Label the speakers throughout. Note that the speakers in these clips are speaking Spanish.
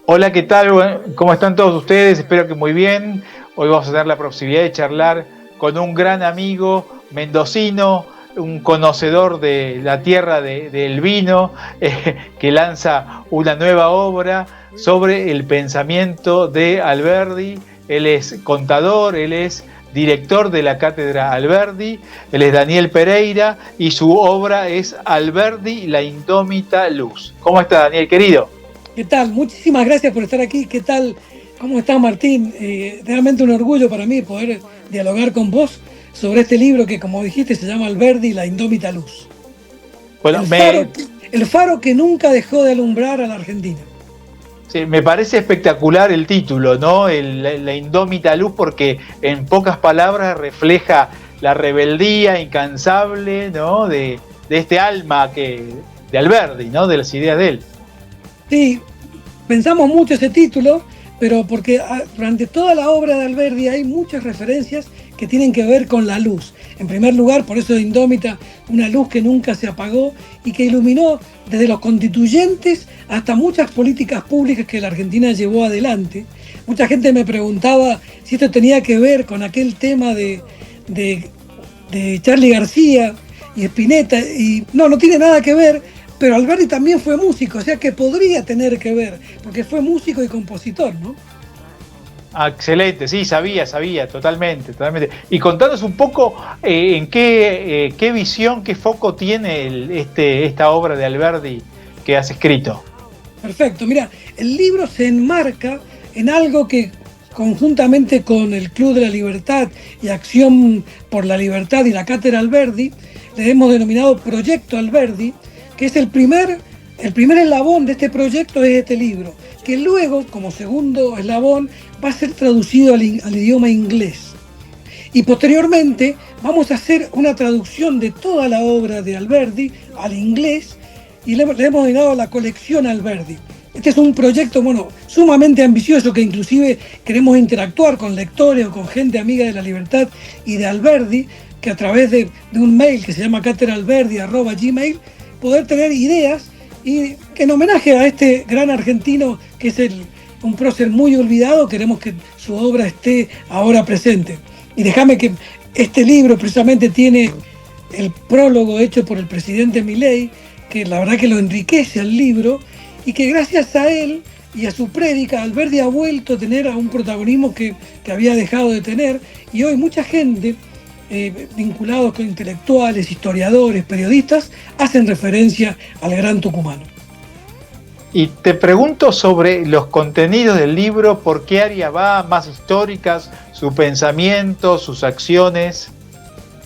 Speaker 1: Hola, ¿qué tal? ¿Cómo están todos ustedes? Espero que muy bien. Hoy vamos a tener la posibilidad de charlar con un gran amigo mendocino, un conocedor de la tierra del vino, que lanza una nueva obra sobre el pensamiento de Alberdi. Él es contador, él es director de la Cátedra Alberdi, él es Daniel Pereira y su obra es Alberdi, la indómita luz. ¿Cómo está, Daniel, querido?
Speaker 2: ¿Qué tal? Muchísimas gracias por estar aquí. ¿Qué tal? ¿Cómo estás, Martín? Realmente un orgullo para mí poder dialogar con vos sobre este libro que, como dijiste, se llama Alberdi, la indómita luz.
Speaker 1: Bueno,
Speaker 2: El faro, el faro que nunca dejó de alumbrar a la Argentina.
Speaker 1: sí, me parece espectacular el título, ¿no? La indómita luz, porque en pocas palabras refleja la rebeldía incansable, ¿no? De este alma de Alberdi, ¿no? De las ideas de él.
Speaker 2: Sí, pensamos mucho ese título, pero porque durante toda la obra de Alberdi hay muchas referencias que tienen que ver con la luz. En primer lugar, por eso de Indómita, una luz que nunca se apagó y que iluminó desde los constituyentes hasta muchas políticas públicas que la Argentina llevó adelante. Mucha gente me preguntaba si esto tenía que ver con aquel tema de, de Charly García y Spinetta, y no tiene nada que ver, pero Alberti también fue músico, o sea que podría tener que ver, porque fue músico y compositor, ¿no?
Speaker 1: Ah, excelente, sí, sabía, totalmente, totalmente. Y contanos un poco en qué visión, qué foco tiene esta obra de Alberdi que has escrito.
Speaker 2: Perfecto, mira, el libro se enmarca en algo que conjuntamente con el Club de la Libertad y Acción por la Libertad y la Cátedra Alberdi, le hemos denominado Proyecto Alberdi, que es el primer eslabón de este proyecto es este libro, que luego, como segundo eslabón, va a ser traducido al idioma inglés. Y posteriormente vamos a hacer una traducción de toda la obra de Alberdi al inglés y le hemos denominado la colección Alberdi. Este es un proyecto, bueno, sumamente ambicioso que inclusive queremos interactuar con lectores o con gente amiga de la libertad y de Alberdi, que a través de un mail que se llama cateralberdi@gmail, poder tener ideas y que en homenaje a este gran argentino que es un prócer muy olvidado, queremos que su obra esté ahora presente. Y déjame que este libro precisamente tiene el prólogo hecho por el presidente Milei, que la verdad que lo enriquece al libro y que gracias a él y a su prédica, Alberdi ha vuelto a tener un protagonismo que había dejado de tener, y hoy mucha gente, vinculados con intelectuales, historiadores, periodistas, hacen referencia al gran tucumano.
Speaker 1: Y te pregunto sobre los contenidos del libro, por qué área va, más históricas, su pensamiento, sus acciones.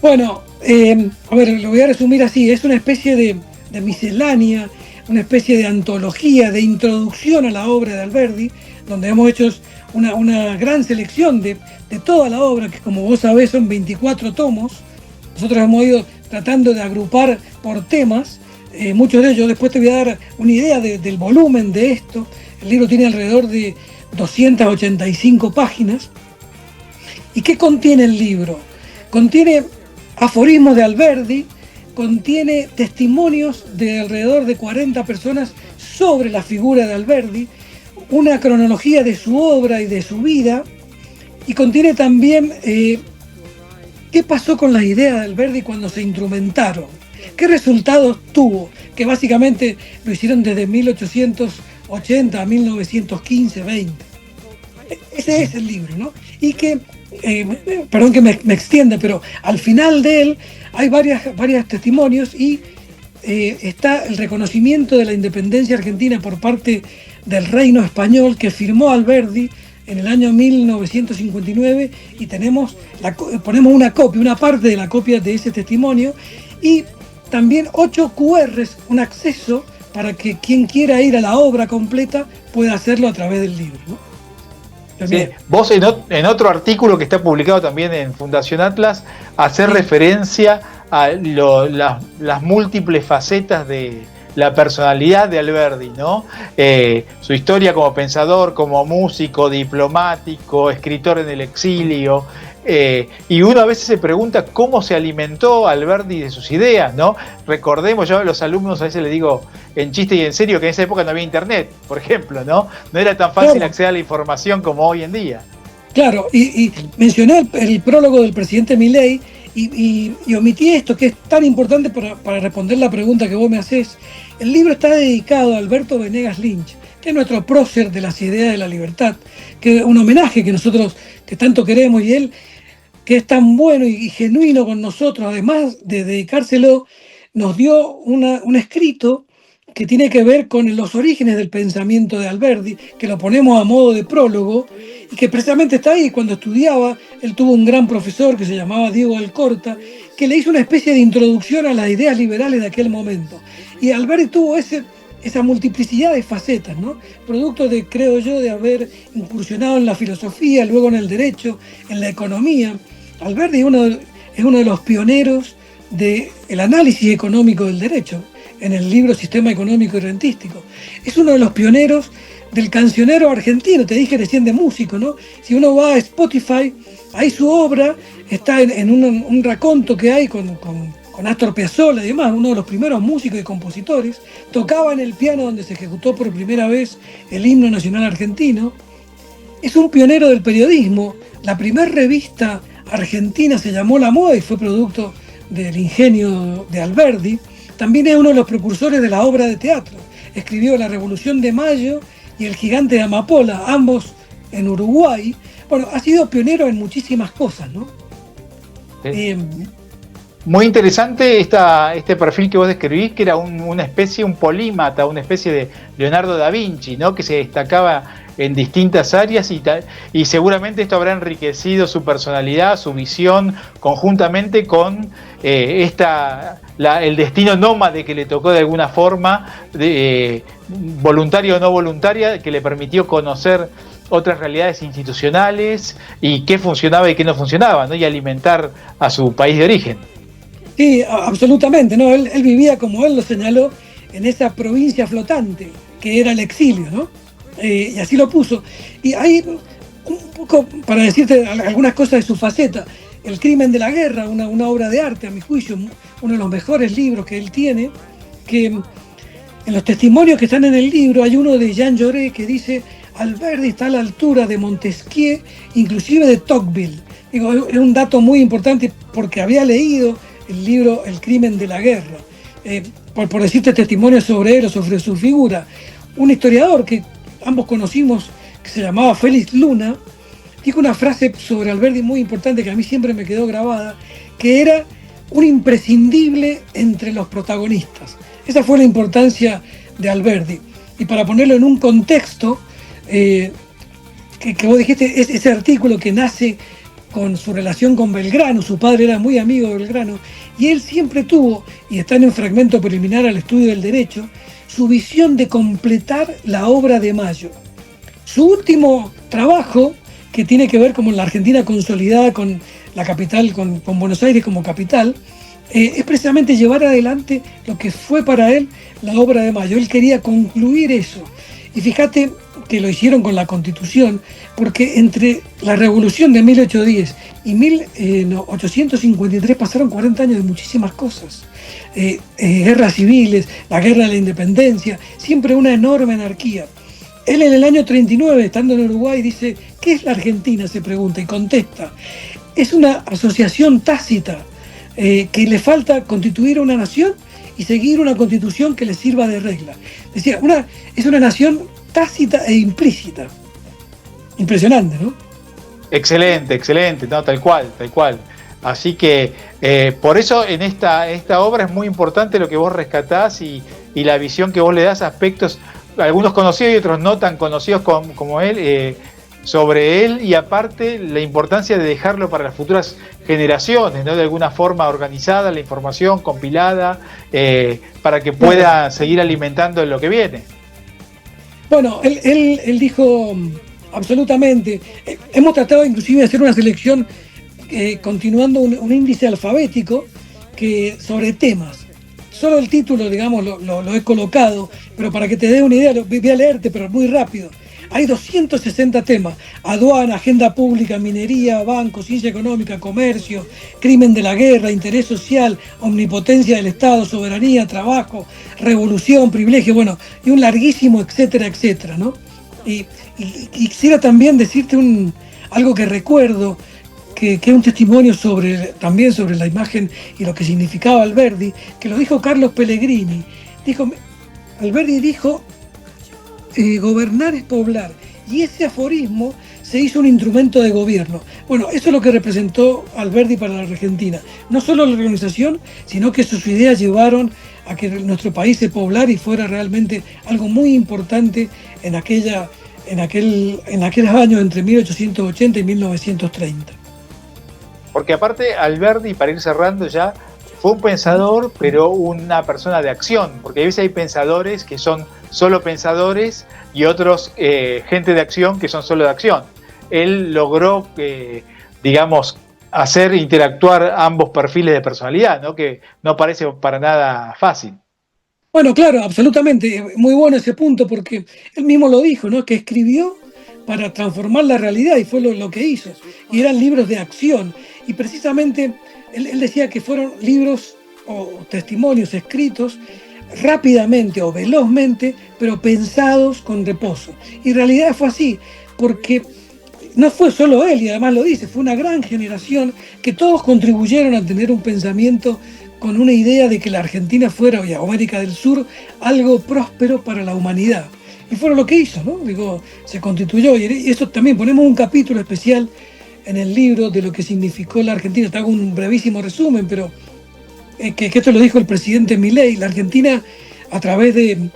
Speaker 2: Bueno, a ver, lo voy a resumir así, es una especie de miscelánea, una especie de antología, de introducción a la obra de Alberdi, donde hemos hecho una gran selección de toda la obra, que como vos sabés son 24 tomos. Nosotros hemos ido tratando de agrupar por temas, muchos de ellos. Después te voy a dar una idea del volumen de esto. El libro tiene alrededor de 285 páginas. ¿Y qué contiene el libro? Contiene aforismos de Alberdi, contiene testimonios de alrededor de 40 personas sobre la figura de Alberdi, una cronología de su obra y de su vida, y contiene también qué pasó con las ideas de Alberdi cuando se instrumentaron, qué resultados tuvo, que básicamente lo hicieron desde 1880 a 1915-20. Ese es el libro, ¿no? Y que, perdón que me extienda, pero al final de él hay varios testimonios y está el reconocimiento de la independencia argentina por parte del Reino Español que firmó Alberdi en el año 1959, y ponemos una copia, una parte de la copia de ese testimonio, y también 8 QRs, un acceso para que quien quiera ir a la obra completa pueda hacerlo a través del libro, ¿no?
Speaker 1: Sí, vos en otro artículo que está publicado también en Fundación Atlas, hacer
Speaker 2: Sí.
Speaker 1: referencia a las múltiples facetas de la personalidad de Alberdi, ¿no? Su historia como pensador, como músico, diplomático, escritor en el exilio, y uno a veces se pregunta cómo se alimentó Alberdi de sus ideas, ¿no? Recordemos, yo a los alumnos a veces les digo en chiste y en serio que en esa época no había internet, por ejemplo, ¿no? No era tan fácil acceder a la información como hoy en día.
Speaker 2: Claro, y mencioné el prólogo del presidente Milei y omití esto, que es tan importante para responder la pregunta que vos me hacés. El libro está dedicado a Alberto Venegas Lynch, que es nuestro prócer de las ideas de la libertad, que es un homenaje que nosotros que tanto queremos, y él, que es tan bueno y genuino con nosotros, además de dedicárselo, nos dio un escrito que tiene que ver con los orígenes del pensamiento de Alberdi, que lo ponemos a modo de prólogo, y que precisamente está ahí. Cuando estudiaba, él tuvo un gran profesor que se llamaba Diego Alcorta, que le hizo una especie de introducción a las ideas liberales de aquel momento. Y Alberdi tuvo esa multiplicidad de facetas, ¿no? Producto de, creo yo, de haber incursionado en la filosofía, luego en el derecho, en la economía. Alberdi es uno de los pioneros del análisis económico del derecho, en el libro Sistema Económico y Rentístico. Es uno de los pioneros del cancionero argentino, te dije recién de músico, ¿no? Si uno va a Spotify, ahí su obra está en un raconto que hay con Astor Piazzolla y demás, uno de los primeros músicos y compositores. Tocaba en el piano donde se ejecutó por primera vez el himno nacional argentino. Es un pionero del periodismo. La primera revista argentina se llamó La Moda y fue producto del ingenio de Alberdi. También es uno de los precursores de la obra de teatro. Escribió La Revolución de Mayo y El Gigante de Amapola, ambos en Uruguay. Bueno, ha sido pionero en muchísimas cosas, ¿no?
Speaker 1: Muy interesante este perfil que vos describís, que era una especie, un polímata, una especie de Leonardo da Vinci, ¿no? Que se destacaba en distintas áreas y seguramente esto habrá enriquecido su personalidad, su visión, conjuntamente con el destino nómade que le tocó de alguna forma, voluntaria o no voluntaria, que le permitió conocer otras realidades institucionales y qué funcionaba y qué no funcionaba, ¿no? Y alimentar a su país de origen.
Speaker 2: Sí, absolutamente, ¿no? Él vivía, como él lo señaló, en esa provincia flotante que era el exilio, ¿no? Y así lo puso. Y hay un poco, para decirte algunas cosas de su faceta, El crimen de la guerra, una obra de arte, a mi juicio, uno de los mejores libros que él tiene, que en los testimonios que están en el libro hay uno de Jean Jaurès que dice: Alberdi está a la altura de Montesquieu, inclusive de Tocqueville. Digo, es un dato muy importante porque había leído el libro El crimen de la guerra. Por decirte testimonios sobre él o sobre su figura. Un historiador que ambos conocimos, que se llamaba Félix Luna, dijo una frase sobre Alberdi muy importante que a mí siempre me quedó grabada, que era un imprescindible entre los protagonistas. Esa fue la importancia de Alberdi. Y para ponerlo en un contexto, que vos dijiste, ese artículo que nace con su relación con Belgrano, su padre era muy amigo de Belgrano, y él siempre tuvo, y está en un fragmento preliminar al estudio del derecho, su visión de completar la obra de Mayo. Su último trabajo, que tiene que ver con la Argentina consolidada con la capital, con Buenos Aires como capital, es precisamente llevar adelante lo que fue para él la obra de Mayo. Él quería concluir eso. Y fíjate que lo hicieron con la Constitución, porque entre la Revolución de 1810 y 1853 pasaron 40 años de muchísimas cosas. Guerras civiles, la guerra de la independencia, siempre una enorme anarquía. Él en el año 39, estando en Uruguay, dice: ¿qué es la Argentina?, se pregunta, y contesta: es una asociación tácita, que le falta constituir una nación y seguir una constitución que le sirva de regla. Decía, es una nación tácita e implícita. Impresionante, ¿no?
Speaker 1: Excelente, no, tal cual. Así que por eso en esta obra es muy importante lo que vos rescatás y la visión que vos le das a aspectos, algunos conocidos y otros no tan conocidos como él, sobre él, y aparte la importancia de dejarlo para las futuras generaciones, ¿no? De alguna forma organizada la información, compilada, para que pueda seguir alimentando lo que viene.
Speaker 2: Bueno, él dijo absolutamente, hemos tratado inclusive de hacer una selección continuando un índice alfabético sobre temas. Solo el título, digamos, lo he colocado, pero para que te dé una idea, voy a leerte, pero muy rápido. hay 260 temas: aduana, agenda pública, minería, banco, ciencia económica, comercio, crimen de la guerra, interés social, omnipotencia del Estado, soberanía, trabajo, revolución, privilegio, bueno, y un larguísimo etcétera, etcétera, ¿no? Y quisiera también decirte algo que recuerdo, que es un testimonio también sobre la imagen y lo que significaba Alberdi, que lo dijo Carlos Pellegrini. Alberdi dijo, gobernar es poblar, y ese aforismo se hizo un instrumento de gobierno. Bueno, eso es lo que representó Alberdi para la Argentina. No solo la organización, sino que sus ideas llevaron a que nuestro país se poblara y fuera realmente algo muy importante en aquellos años entre 1880 y 1930.
Speaker 1: Porque aparte Alberdi, para ir cerrando ya, fue un pensador, pero una persona de acción, porque a veces hay pensadores que son solo pensadores y otros gente de acción que son solo de acción. Él logró, digamos, hacer interactuar ambos perfiles de personalidad, ¿no? Que no parece para nada fácil.
Speaker 2: Bueno, claro, absolutamente. Muy bueno ese punto, porque él mismo lo dijo, ¿no? Que escribió para transformar la realidad, y fue lo que hizo. Y eran libros de acción. Y precisamente él decía que fueron libros o testimonios escritos rápidamente o velozmente, pero pensados con reposo. Y en realidad fue así, porque no fue solo él, y además lo dice, fue una gran generación que todos contribuyeron a tener un pensamiento con una idea de que la Argentina fuera, y América del Sur, algo próspero para la humanidad. Y fue lo que hizo, ¿no? Digo, se constituyó, y eso también ponemos un capítulo especial en el libro de lo que significó la Argentina. Te hago un brevísimo resumen, pero que esto lo dijo el presidente Milei. La Argentina, a través de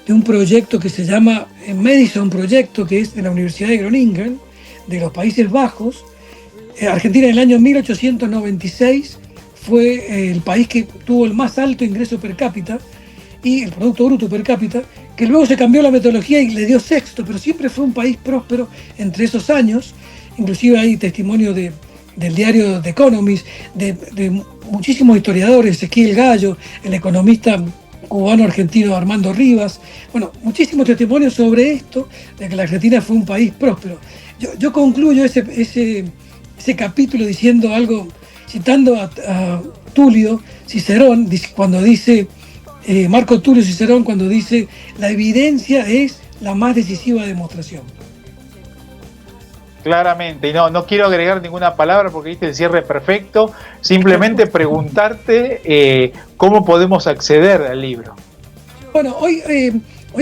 Speaker 2: un proyecto que se llama Madison Proyecto, que es de la Universidad de Groningen, de los Países Bajos, Argentina en el año 1896 fue el país que tuvo el más alto ingreso per cápita y el Producto Bruto per cápita, que luego se cambió la metodología y le dio sexto, pero siempre fue un país próspero entre esos años. Inclusive hay testimonio del diario The Economist, de muchísimos historiadores, Ezequiel Gallo, el economista cubano-argentino Armando Rivas. Bueno, muchísimos testimonios sobre esto, de que la Argentina fue un país próspero. Yo concluyo ese capítulo diciendo algo, citando a Tulio Cicerón, cuando dice, Marco Tulio Cicerón, cuando dice, la evidencia es la más decisiva demostración.
Speaker 1: Claramente, y no quiero agregar ninguna palabra porque viste el cierre perfecto, simplemente preguntarte cómo podemos acceder al libro.
Speaker 2: Bueno, hoy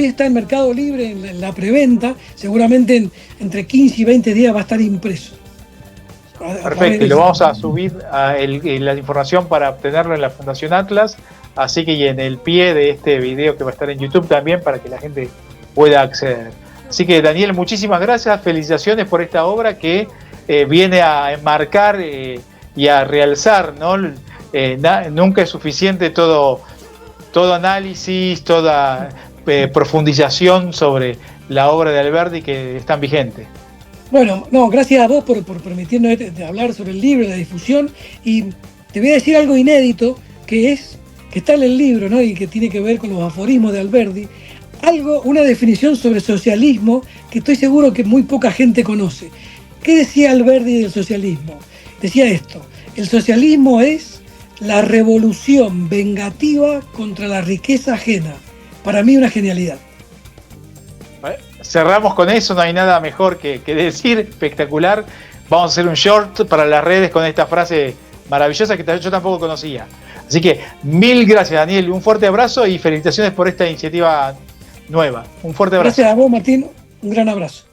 Speaker 2: está en Mercado Libre, en la preventa, seguramente entre 15 y 20 días va a estar impreso.
Speaker 1: Perfecto, y lo vamos a subir la información para obtenerlo en la Fundación Atlas, así que y en el pie de este video que va a estar en YouTube también para que la gente pueda acceder. Así que Daniel, muchísimas gracias, felicitaciones por esta obra que viene a enmarcar y a realzar, ¿no? Nunca es suficiente todo análisis, toda profundización sobre la obra de Alberdi que es tan vigente.
Speaker 2: Bueno, gracias a vos por permitirnos hablar sobre el libro, la difusión, y te voy a decir algo inédito que está en el libro, ¿no? Y que tiene que ver con los aforismos de Alberdi. Una definición sobre socialismo que estoy seguro que muy poca gente conoce. ¿Qué decía Alberdi del socialismo? Decía esto: el socialismo es la revolución vengativa contra la riqueza ajena. Para mí una genialidad.
Speaker 1: Cerramos con eso, no hay nada mejor que decir, espectacular. Vamos a hacer un short para las redes con esta frase maravillosa que yo tampoco conocía. Así que mil gracias, Daniel, un fuerte abrazo y felicitaciones por esta iniciativa nueva. Un fuerte abrazo.
Speaker 2: Gracias a vos, Martín, un gran abrazo.